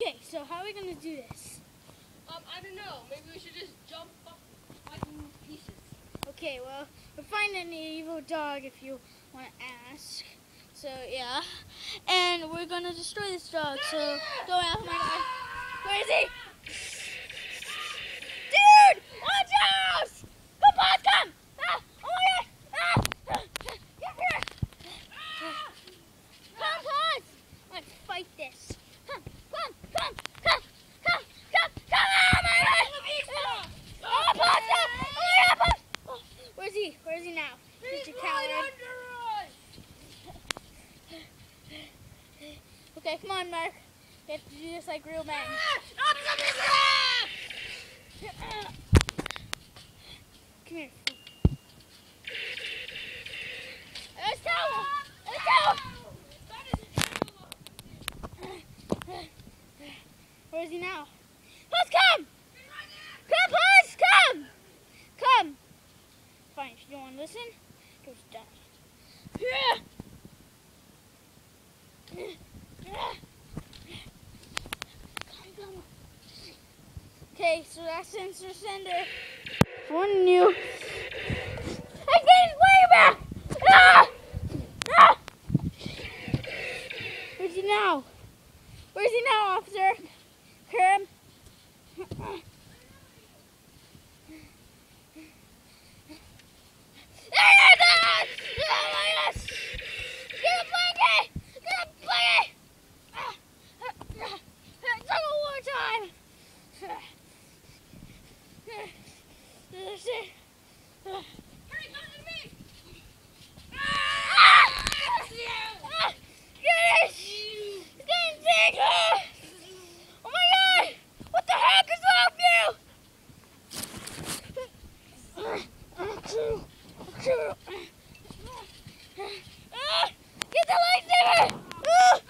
Okay, so how are we gonna do this? I don't know. Maybe we should just jump up like in pieces. Okay, well, we're finding an evil dog if you want to ask. So, yeah. And we're gonna destroy this dog, so go out. Oh my god. Where is he? Dude! Watch out! Come, boss, come! Ah! Oh my god! Ah! Get here! Come, boss! Let's fight this. Come! Oh my god! Oh, boss, come! Oh my god, boss! Oh, where's he? Where's he now? He's a coward. Okay, come on, Mark. We have to do this like real men. Come here. Let's go! Let's go! Where is he now? Puss, come! Come, Puss, come! Come! Fine, if you don't want to listen, go die. Okay, so that's sensor sender. One new. I get his way back! Ah! Ah! Where's he now? Where's he now, officer? Kerm? Get the lightsaber! Oh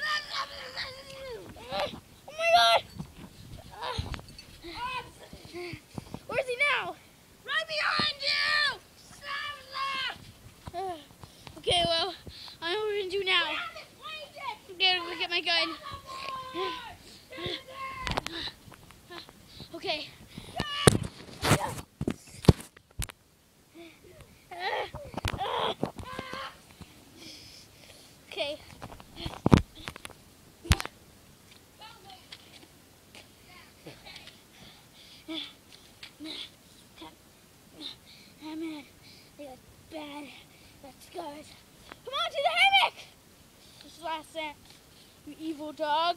my god! Where's he now? Right behind you! Okay, well, I know what we're gonna do now. I'm gonna get my gun. Okay. Okay. Man, they got bad. Got scars. Come on to the hammock! This is last chance, you evil dog.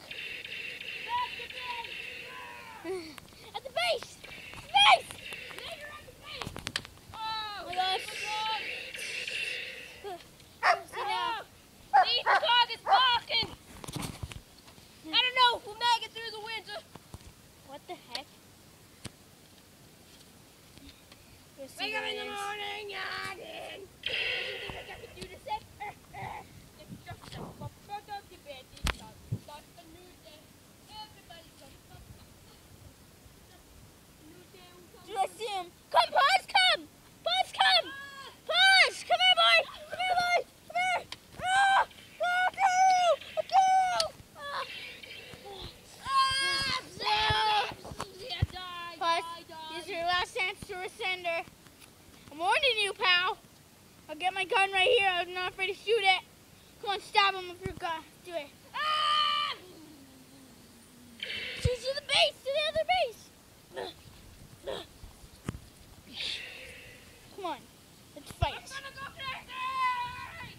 At the base! Base! Later at the base! Oh my gosh. See now. The evil dog is barking! I don't know if we'll make it through the winter. What the heck? Wake up in the morning, Yaden! You think I got to do this? It's just a photo debate. It's not a new day. Everybody's a new day. Do I see him? Come, Pause, come! Pause, come! Pause! Come here, boy! Come here, boy! Come here! Ah! Ah, Pause. This is your last chance to rescinder. I'm warning you, pal. I'll get my gun right here. I'm not afraid to shoot it. Come on, stab him with your gun. Do it. Ah! Shoot to the base, to the other base. Come on, let's fight. I'm gonna go crazy!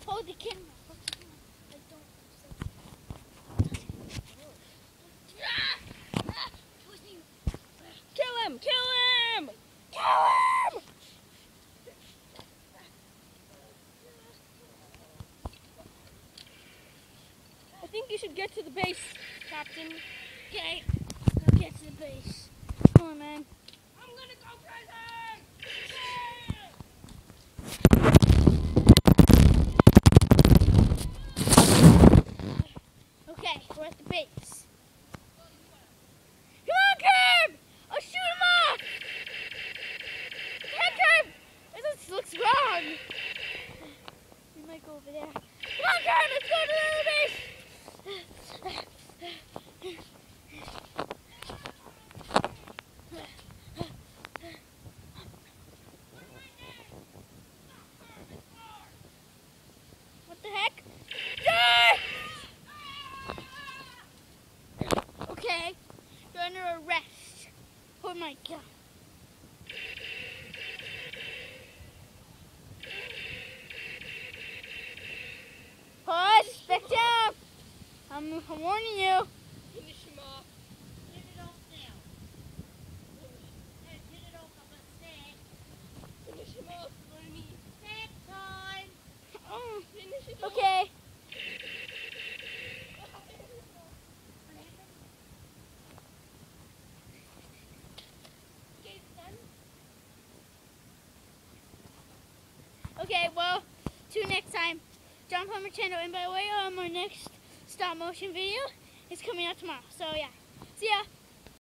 Hold the camera. Kill him! Kill him! Kill him! I think you should get to the base, Captain. Okay, I'll get to the base. Come on, man. I'm gonna go crazy! Okay, we're at the base. Come on, Kerb! I'll shoot him off! Hey, Kerb! This looks wrong. We might go over there. Come on, Kerb! Let's go to the other base! record my gun. Pause, back down. I'm warning you. Finish him off. Get it off now. Hey, get it off, I'm a snack. Finish him off. What do you mean? Snack time. Oh, Finish it off. okay. Okay, it's done. Okay, well, till next time. John Plumber channel, and by the way, our next stop motion video is coming out tomorrow. So yeah, see ya.